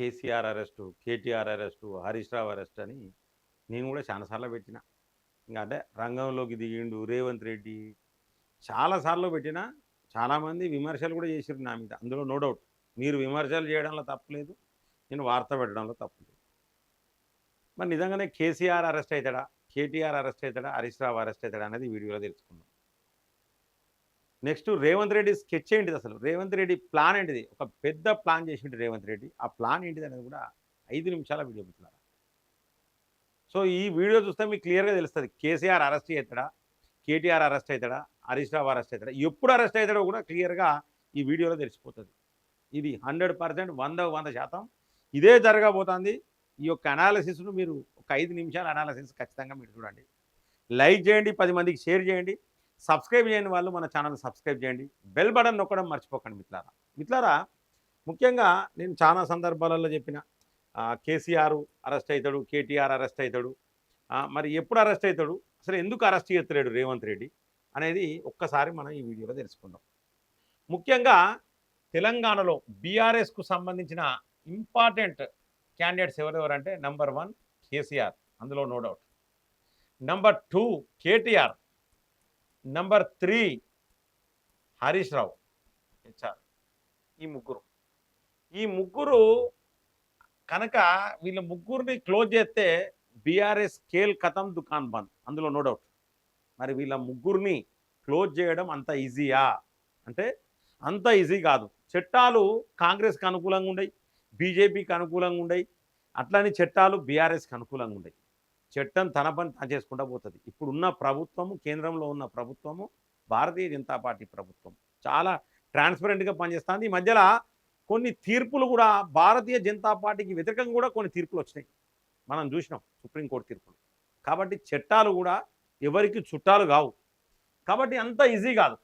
KCR arrest, KTR arrest, Harish Rao arrest అని నేను కూడా చాలా సార్లు పెట్టిన. ఇంక అంటే రంగంలోకి దిగిండు రేవంత్ రెడ్డి చాలా సార్లు పెట్టినా, చాలామంది విమర్శలు కూడా చేసిర్రు నా మీద. అందులో నో డౌట్. మీరు విమర్శలు చేయడంలో తప్పులేదు. నేను వార్త పెట్టడంలో తప్పులేదు. మరి నిజంగానే కేసీఆర్ అరెస్ట్ అవుతాడా? కేటీఆర్ అరెస్ట్ అవుతాడా? హరీష్ రావు అరెస్ట్ అవుతాడా అనేది ఈ వీడియోలో తెలుసుకుందాం. నెక్స్ట్ రేవంత్ రెడ్డి స్కెచ్ ఏంటిది అసలు? రేవంత్ రెడ్డి ప్లాన్ ఏంటిది? ఒక పెద్ద ప్లాన్ చేసిండు రేవంత్ రెడ్డి. ఆ ప్లాన్ ఏంటిది అనేది కూడా 5 నిమిషాల వీడియో మిత్రులారా. సో ఈ వీడియో చూస్తే మీకు క్లియర్‌గా తెలుస్తది. కేసీఆర్ అరెస్ట్ అవుతాడా? కేటీఆర్ అరెస్ట్ అవుతాడా? హరీష్ రావు అరెస్ట్ అవుతాడా? ఎప్పుడు అరెస్ట్ అవుతాడో కూడా క్లియర్‌గా ఈ వీడియోలో తెలిసిపోతది. ఇది 100% 100% ఇదే జరగబోతోంది. ఈ యొక్క అనాలిసిస్‌ను మీరు ఒక 5 నిమిషాల అనాలిసిస్ ఖచ్చితంగా మీరు చూడండి. లైక్ చేయండి, 10 మందికి షేర్ చేయండి. సబ్స్క్రైబ్ చేయని వాళ్ళు మన ఛానల్ సబ్స్క్రైబ్ చేయండి. బెల్ బటన్ నొక్కడం మర్చిపోకండి మిత్రులారా. మిత్రులారా ముఖ్యంగా నేను చాలా సందర్భాలలో చెప్పిన కేసీఆర్ అరెస్ట్ అవుతాడు, కేటీఆర్ అరెస్ట్ అవుతాడు. మరి ఎప్పుడు అరెస్ట్ అవుతాడు? అసలు ఎందుకు అరెస్ట్ చేస్తలేడు రేవంత్ రెడ్డి అనేది ఒక్కసారి మనం ఈ వీడియోలో తెలుసుకుందాం. ముఖ్యంగా తెలంగాణలో బీఆర్ఎస్కు సంబంధించిన ఇంపార్టెంట్ క్యాండిడేట్స్ ఎవరెవరంటే నంబర్ 1 కేసీఆర్, అందులో no doubt. Number 2 KTR, number 3 Harish Rao HR. ఈ ముగ్గురు కనుక వీళ్ళ ముగ్గురిని క్లోజ్ చేస్తే బీఆర్ఎస్ కేల్ కథం దుకాన్ బంద్, అందులో నో డౌట్. మరి వీళ్ళ ముగ్గురిని క్లోజ్ చేయడం అంత ఈజీయా అంటే అంత ఈజీ కాదు. చట్టాలు కాంగ్రెస్కి అనుకూలంగా ఉండయి, బీజేపీకి అనుకూలంగా ఉండయి. అట్లని చట్టాలు బీఆర్ఎస్కి అనుకూలంగా ఉండయి. చట్టం తన పని తను చేసుకుంటూ పోతుంది. ఇప్పుడున్న ప్రభుత్వము, కేంద్రంలో ఉన్న ప్రభుత్వము భారతీయ జనతా పార్టీ ప్రభుత్వం చాలా ట్రాన్స్పరెంట్గా పనిచేస్తుంది. ఈ మధ్యలో కొన్ని తీర్పులు కూడా భారతీయ జనతా పార్టీకి వ్యతిరేకంగా కూడా కొన్ని తీర్పులు వచ్చినాయి, మనం చూసినాం సుప్రీంకోర్టు తీర్పులు. కాబట్టి చట్టాలు కూడా ఎవరికి చుట్టాలు కావు. కాబట్టి అంత ఈజీ కాదు.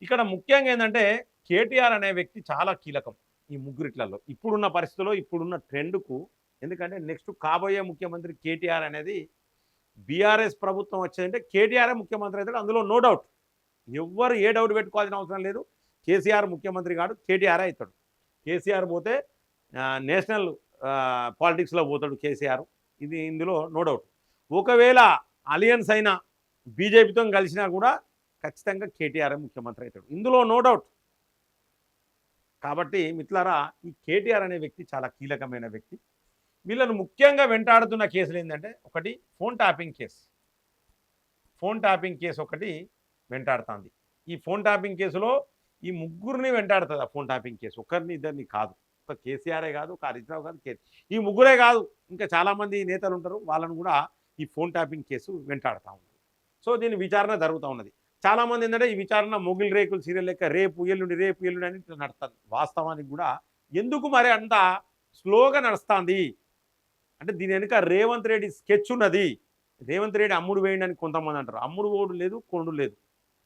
ఇక్కడ ముఖ్యంగా ఏంటంటే కేటీఆర్ అనే వ్యక్తి చాలా కీలకం ఈ ముగ్గురిట్లలో ఇప్పుడున్న పరిస్థితుల్లో, ఇప్పుడున్న ట్రెండ్కు. ఎందుకంటే నెక్స్ట్ కాబోయే ముఖ్యమంత్రి కేటీఆర్ అనేది బీఆర్ఎస్ ప్రభుత్వం వచ్చేదంటే కేటీఆర్ఏ ముఖ్యమంత్రి అవుతాడు, అందులో నో డౌట్. ఎవ్వరు ఏ డౌట్ పెట్టుకోవాల్సిన అవసరం లేదు. కేసీఆర్ ముఖ్యమంత్రి కాదు, కేటీఆర్ అవుతాడు. కేసీఆర్ పోతే నేషనల్ పాలిటిక్స్లో పోతాడు కేసీఆర్, ఇది ఇందులో నో డౌట్. ఒకవేళ అలియన్స్ అయినా బీజేపీతో కలిసినా కూడా ఖచ్చితంగా కేటీఆర్ ముఖ్యమంత్రి అవుతాడు, ఇందులో నో డౌట్. కాబట్టి మిత్రులారా ఈ కేటీఆర్ అనే వ్యక్తి చాలా కీలకమైన వ్యక్తి. వీళ్ళను ముఖ్యంగా వెంటాడుతున్న కేసులు ఏంటంటే ఒకటి ఫోన్ ట్యాపింగ్ కేసు ఒకటి వెంటాడుతుంది. ఈ ఫోన్ ట్యాపింగ్ కేసులో ఈ ముగ్గురిని వెంటాడుతుంది ఆ ఫోన్ ట్యాపింగ్ కేసు. ఒకరిని ఇద్దరిని కాదు, ఒక కేసీఆరే కాదు, ఒక హరీష్ రావు కాదు, ఈ ముగ్గురే కాదు, ఇంకా చాలామంది నేతలు ఉంటారు, వాళ్ళను కూడా ఈ ఫోన్ ట్యాపింగ్ కేసు వెంటాడుతూ ఉంది. సో దీని విచారణ జరుగుతూ ఉన్నది. చాలామంది ఏంటంటే ఈ విచారణ మొగిల్ రేకులు సీరియల్ లెక్క రేపు ఎల్లుండి అని ఇట్లా నడుస్తుంది. వాస్తవానికి కూడా ఎందుకు మరి అంత స్లోగా నడుస్తుంది అంటే దీని వెనుక రేవంత్ రెడ్డి స్కెచ్ ఉన్నది. రేవంత్ రెడ్డి అమ్ముడు వేయండి అని కొంతమంది అంటారు. అమ్ముడు ఓడు లేదు, కొండు లేదు.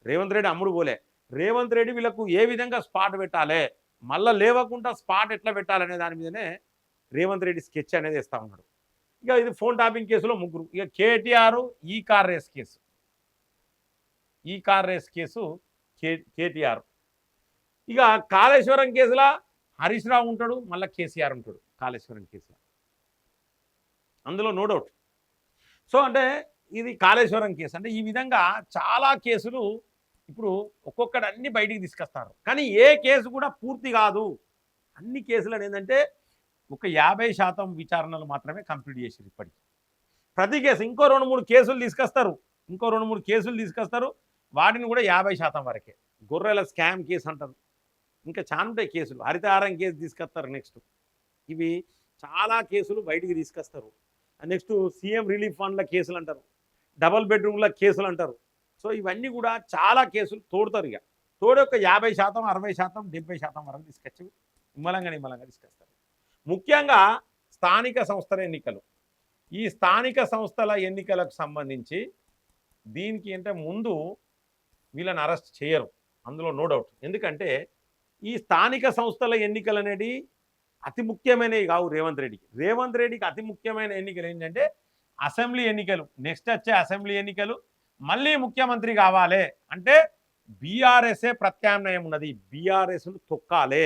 రేవంత్ రెడ్డి అమ్ముడు పోలే. రేవంత్ రెడ్డి వీళ్ళకు ఏ విధంగా స్పాట్ పెట్టాలి, మళ్ళీ లేవకుండా స్పాట్ ఎట్లా పెట్టాలనే దాని మీదనే రేవంత్ రెడ్డి స్కెచ్ అనేది వేస్తూ ఉన్నాడు. ఇక ఇది ఫోన్ ట్యాపింగ్ కేసులో ముగ్గురు. ఇక కేటీఆర్ ఈ కార్ రేస్ కేసు కేటీఆర్. ఇక కాళేశ్వరం కేసులో హరీష్ రావు ఉంటాడు, మళ్ళీ కేసీఆర్ ఉంటాడు కాళేశ్వరం కేసులో, అందులో నో డౌట్. సో అంటే ఇది కాళేశ్వరం కేసు. అంటే ఈ విధంగా చాలా కేసులు ఇప్పుడు ఒక్కొక్కటి అన్ని బయటికి తీసుకొస్తారు. కానీ ఏ కేసు కూడా పూర్తి కాదు. అన్ని కేసులను ఏంటంటే ఒక 50% విచారణలు మాత్రమే కంప్లీట్ చేసారు ఇప్పటికీ. ప్రతి కేసు ఇంకో 2-3 కేసులు తీసుకొస్తారు, వాటిని కూడా 50% వరకే. గొర్రెల స్కామ్ కేసు అంటారు, ఇంకా చాలా ఉంటాయి కేసులు. హరితహారం కేసు తీసుకొస్తారు. నెక్స్ట్ ఇవి చాలా కేసులు బయటికి తీసుకొస్తారు. నెక్స్ట్ సీఎం రిలీఫ్ ఫండ్ల కేసులు అంటారు, డబల్ బెడ్రూమ్ల కేసులు అంటారు. సో ఇవన్నీ కూడా చాలా కేసులు తోడుతారు. ఇక తోడు ఒక 50%, 60%, 70% వరకు తీసుకొచ్చి నిమ్మలంగా తీసుకొస్తారు. ముఖ్యంగా స్థానిక సంస్థల ఎన్నికలు. ఈ స్థానిక సంస్థల ఎన్నికలకు సంబంధించి దీనికి అంటే ముందు వీళ్ళని అరెస్ట్ చేయరు, అందులో నో డౌట్. ఎందుకంటే ఈ స్థానిక సంస్థల ఎన్నికలు అనేది అతి ముఖ్యమైనవి కావు రేవంత్ రెడ్డికి అతి ముఖ్యమైన ఎన్నికలు ఏంటంటే అసెంబ్లీ ఎన్నికలు. నెక్స్ట్ వచ్చే అసెంబ్లీ ఎన్నికలు, మళ్ళీ ముఖ్యమంత్రి కావాలి అంటే బీఆర్ఎస్ఏ ప్రత్యామ్నాయం ఉన్నది, బీఆర్ఎస్ను తొక్కాలే.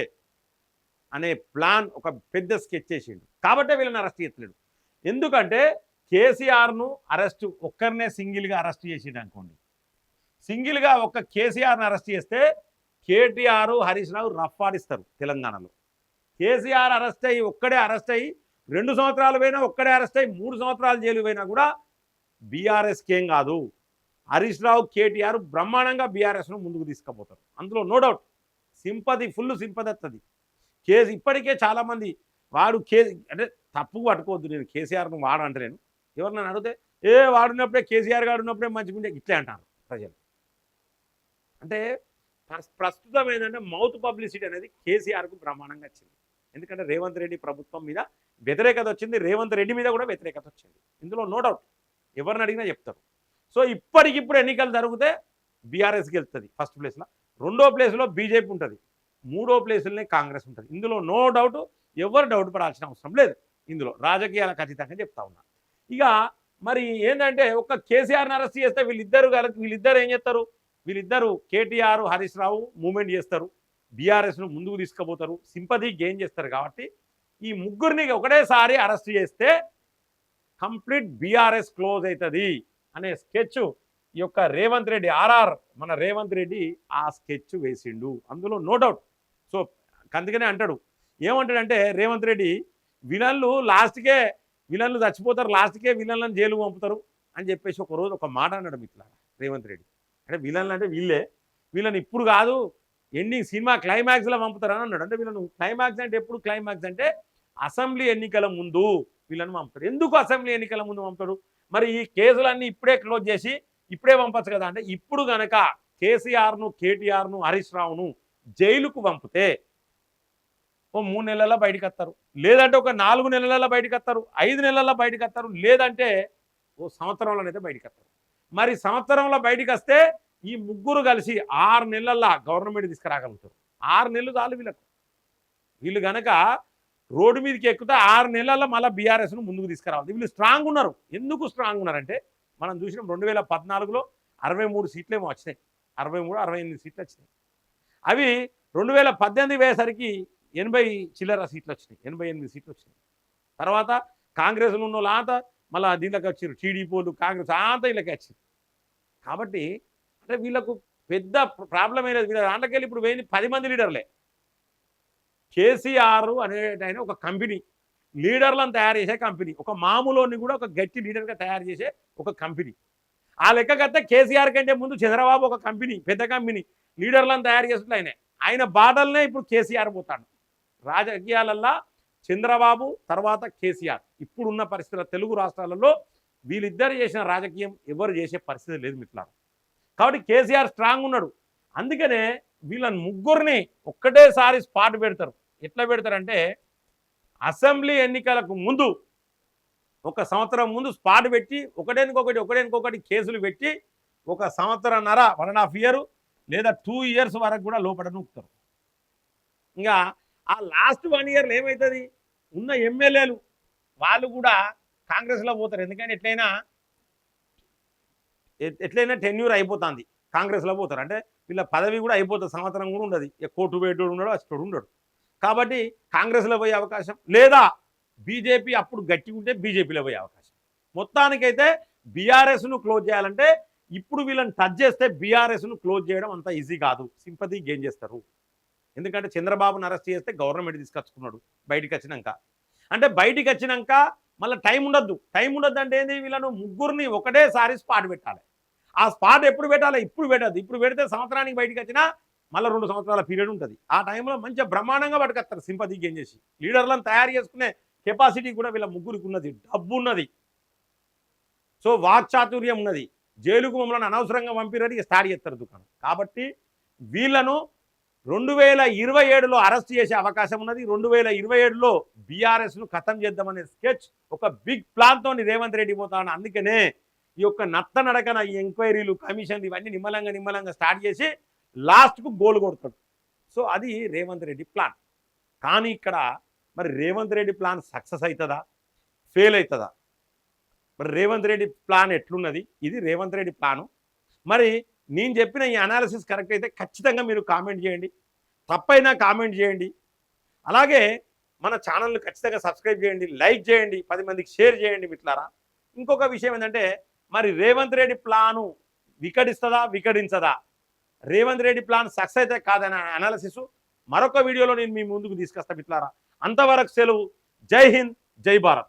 అనే ప్లాన్ ఒక పెద్ద స్కెచ్ చేసిండు. కాబట్టే వీళ్ళని అరెస్ట్ చేస్తలేడు. ఎందుకంటే కేసీఆర్ను అరెస్ట్ ఒక్కరినే సింగిల్గా అరెస్ట్ చేసిండు అనుకోండి, సింగిల్గా ఒక్క కేసీఆర్ని అరెస్ట్ చేస్తే కేటీఆర్ హరీష్ రావు రఫ్ ఆడిస్తారు తెలంగాణలో. కేసీఆర్ అరెస్ట్ అయ్యి ఒక్కడే అరెస్ట్ అయ్యి 2 సంవత్సరాలు పోయినా, ఒక్కడే అరెస్ట్ అయ్యి 3 సంవత్సరాలు జైలు పోయినా కూడా బీఆర్ఎస్కి ఏం కాదు. హరీష్ రావు కేటీఆర్ బ్రహ్మాండంగా బీఆర్ఎస్ను ముందుకు తీసుకుపోతారు, అందులో no doubt. Sympathy, full sympathy వస్తుంది. ఇప్పటికే చాలామంది వాడు అంటే తప్పుకు పట్టుకోవద్దు, నేను కేసీఆర్ను వాడంటలేను. ఎవరు నన్ను అడిగితే వాడున్నప్పుడే కేసీఆర్ గారు ఉన్నప్పుడే మంచిగుండే ఇట్లే అంటారు ప్రజలు. అంటే ప్రస్తుతం ఏంటంటే మౌత్ పబ్లిసిటీ అనేది కేసీఆర్కు బ్రహ్మాండంగా వచ్చింది. ఎందుకంటే రేవంత్ రెడ్డి ప్రభుత్వం మీద వ్యతిరేకత వచ్చింది, రేవంత్ రెడ్డి మీద కూడా వ్యతిరేకత వచ్చింది, ఇందులో నో డౌట్. ఎవరిని అడిగినా చెప్తారు. సో ఇప్పటికిప్పుడు ఎన్నికలు జరిగితే బీఆర్ఎస్కి వెళ్తుంది ఫస్ట్ ప్లేస్లో, 2వ ప్లేస్లో బీజేపీ ఉంటుంది, 3వ ప్లేస్లోనే కాంగ్రెస్ ఉంటుంది. ఇందులో నో డౌట్, ఎవరు డౌట్ పడాల్సిన అవసరం లేదు. ఇందులో రాజకీయాల ఖచ్చితంగా చెప్తా ఉన్నా. ఇక మరి ఏంటంటే ఒక్క కేసీఆర్ని అరెస్ట్ చేస్తే వీళ్ళిద్దరు ఏం చేస్తారు? వీళ్ళిద్దరు కేటీఆర్ హరీష్ రావు మూమెంట్ చేస్తారు, బీఆర్ఎస్ను ముందుకు తీసుకుపోతారు, సింపతి గెయిన్ చేస్తారు. కాబట్టి ఈ ముగ్గురిని ఒకటేసారి అరెస్ట్ చేస్తే కంప్లీట్ బీఆర్ఎస్ క్లోజ్ అవుతుంది అనే స్కెచ్ ఈ యొక్క రేవంత్ రెడ్డి మన రేవంత్ రెడ్డి ఆ స్కెచ్ వేసిండు, అందులో నో డౌట్. సో అందుకనే అంటాడు, ఏమంటాడంటే రేవంత్ రెడ్డి విలన్లు చచ్చిపోతారు, లాస్ట్కే విలన్లను జైలు పంపుతారు అని చెప్పేసి ఒకరోజు ఒక మాట అన్నాడు మిత్రుల రేవంత్ రెడ్డి. అంటే విలన్లు అంటే వీళ్ళని ఇప్పుడు కాదు, ఎండింగ్ సినిమా క్లైమాక్స్లో పంపుతారని అన్నాడు. అంటే వీళ్ళను క్లైమాక్స్ అంటే ఎప్పుడు? క్లైమాక్స్ అంటే అసెంబ్లీ ఎన్నికల ముందు వీళ్ళని పంపుతాడు. ఎందుకు అసెంబ్లీ ఎన్నికల ముందు పంపుతాడు? మరి ఈ కేసులన్నీ ఇప్పుడే క్లోజ్ చేసి ఇప్పుడే పంపచ్చు కదా. అంటే ఇప్పుడు గనక కేసీఆర్ను, కేటీఆర్ను, హరీష్ రావును జైలుకు పంపితే ఓ 3 నెలల్లో బయటకు వస్తారు, లేదంటే ఒక 4 నెలల్లో బయటకు వస్తారు, 5 నెలల్లో బయటకు వస్తారు, లేదంటే ఓ సంవత్సరంలోనైతే బయటకు వస్తారు. మరి సంవత్సరంలో బయటకు వస్తే ఈ ముగ్గురు కలిసి 6 నెలల్లో గవర్నమెంట్ తీసుకురాగలుగుతారు. 6 నెలలు చాలు వీళ్ళకు. వీళ్ళు గనక రోడ్డు మీదకి ఎక్కితే 6 నెలల్లో మళ్ళీ బీఆర్ఎస్ను ముందుకు తీసుకురావాలి. వీళ్ళు స్ట్రాంగ్ ఉన్నారు. ఎందుకు స్ట్రాంగ్ ఉన్నారంటే మనం చూసినాం 2014లో 63 సీట్లేమో వచ్చినాయి, 63, 68 సీట్లు వచ్చినాయి. అవి 2018 వేసరికి 80 చిల్లర సీట్లు వచ్చినాయి, 88 సీట్లు వచ్చినాయి. తర్వాత కాంగ్రెస్లో ఉన్న వాళ్ళు అంతా మళ్ళీ దీంట్లోకి వచ్చారు, టీడీపీ వాళ్ళు, కాంగ్రెస్ అంతా వీళ్ళకి వచ్చింది. కాబట్టి అంటే వీళ్ళకు పెద్ద ప్రాబ్లం అయినది. వీళ్ళ దాంట్లోకి ఇప్పుడు 10 మంది లీడర్లే. కేసీఆర్ అనేటైన ఒక కంపెనీ, లీడర్లను తయారు చేసే కంపెనీ, ఒక మామూలుని కూడా ఒక గట్టి లీడర్గా తయారు చేసే ఒక కంపెనీ. ఆ లెక్కకైతే కేసీఆర్ కంటే ముందు చంద్రబాబు ఒక కంపెనీ, పెద్ద కంపెనీ, లీడర్లను తయారు చేస్తున్న ఆయన బాటలనే ఇప్పుడు కేసీఆర్ పోతాడు. రాజకీయాలల్లో చంద్రబాబు తర్వాత కేసీఆర్. ఇప్పుడున్న పరిస్థితుల తెలుగు రాష్ట్రాలలో వీళ్ళిద్దరు చేసిన రాజకీయం ఎవరు చేసే పరిస్థితి లేదు మిత్రులారా. కాబట్టి కేసీఆర్ స్ట్రాంగ్ ఉన్నాడు. అందుకనే వీళ్ళని ముగ్గురిని ఒక్కటేసారి స్పాట్ పెడతారు. ఎట్లా పెడతారంటే అసెంబ్లీ ఎన్నికలకు ముందు 1 సంవత్సరం ముందు స్పాట్ పెట్టి ఒకటేనికొకటి కేసులు పెట్టి 1 సంవత్సరంన్నర 1.5 ఇయర్ లేదా 2 ఇయర్స్ వరకు కూడా లోపల నూపుతారు. ఇంకా ఆ లాస్ట్ 1 ఇయర్లో ఏమవుతుంది? ఉన్న ఎమ్మెల్యేలు వాళ్ళు కూడా కాంగ్రెస్లో పోతారు. ఎందుకంటే ఎట్లయినా టెన్యూర్ అయిపోతుంది, కాంగ్రెస్లో పోతారు. అంటే వీళ్ళ పదవి కూడా అయిపోతుంది, సంవత్సరం కూడా ఉండదు. కోర్టు వేటోడు ఉండడు, అచ్చోడు ఉండడు. కాబట్టి కాంగ్రెస్లో పోయే అవకాశం, లేదా బీజేపీ అప్పుడు గట్టి ఉంటే బీజేపీలో పోయే అవకాశం. మొత్తానికైతే బీఆర్ఎస్ను క్లోజ్ చేయాలంటే ఇప్పుడు వీళ్ళని టచ్ చేస్తే బీఆర్ఎస్ను క్లోజ్ చేయడం అంత ఈజీ కాదు, సింపతి గెయిన్ చేస్తారు. ఎందుకంటే చంద్రబాబును అరెస్ట్ చేస్తే గవర్నమెంట్ తీసుకొచ్చుకున్నాడు బయటికి వచ్చినాక. అంటే బయటికి వచ్చినాక మళ్ళీ టైం ఉండొద్దు అంటే ఏంది? వీళ్ళను ముగ్గురిని ఒకటేసారి స్పాట్ పెట్టాలి. ఆ స్పాట్ ఎప్పుడు పెట్టాలి? ఇప్పుడు పెట్టద్దు. ఇప్పుడు పెడితే సంవత్సరానికి బయటికి వచ్చినా మళ్ళీ 2 సంవత్సరాల పీరియడ్ ఉంటుంది. ఆ టైంలో మంచిగా బ్రహ్మాండంగా పట్టుకొస్తారు సింపతి గెయిన్ చేసి. లీడర్లను తయారు చేసుకునే కెపాసిటీ కూడా వీళ్ళ ముగ్గురికి ఉన్నది, డబ్బు ఉన్నది, సో వాక్చాతుర్యం ఉన్నది. జైలుకు మమ్మల్ని అనవసరంగా పంపిరని స్టార్ట్ చేస్తారు దుకాణం. కాబట్టి వీళ్ళను 2027లో అరెస్ట్ చేసే అవకాశం ఉన్నది. 2027లో బీఆర్ఎస్ను ఖతం చేద్దామనే స్కెచ్ ఒక బిగ్ ప్లాన్తో రేవంత్ రెడ్డి పోతాను. అందుకనే ఈ యొక్క నడకన ఈ ఎంక్వైరీలు, కమిషన్లు ఇవన్నీ నిమ్మలంగా స్టార్ట్ చేసి లాస్ట్కు గోల్ కొడతాడు. సో అది రేవంత్ రెడ్డి ప్లాన్. కానీ ఇక్కడ మరి రేవంత్ రెడ్డి ప్లాన్ సక్సెస్ అవుతుందా, ఫెయిల్ అవుతుందా? మరి రేవంత్ రెడ్డి ప్లాన్ ఎట్లున్నది? ఇది రేవంత్ రెడ్డి ప్లాను. మరి నేను చెప్పిన ఈ అనాలిసిస్ కరెక్ట్ అయితే ఖచ్చితంగా మీరు కామెంట్ చేయండి, తప్పైనా కామెంట్ చేయండి. అలాగే మన ఛానల్ని ఖచ్చితంగా సబ్స్క్రైబ్ చేయండి, లైక్ చేయండి, 10 మందికి షేర్ చేయండి మిట్లారా. ఇంకొక విషయం ఏంటంటే మరి రేవంత్ రెడ్డి ప్లాను వికటిస్తుందా వికటించదా, రేవంత్ రెడ్డి ప్లాన్ సక్సెస్ అయితే కాదనే అనాలిసిస్ మరొక వీడియోలో నేను మీ ముందుకు తీసుకొస్తా మిట్లారా. అంతవరకు సెలవు. జై హింద్, జై భారత్.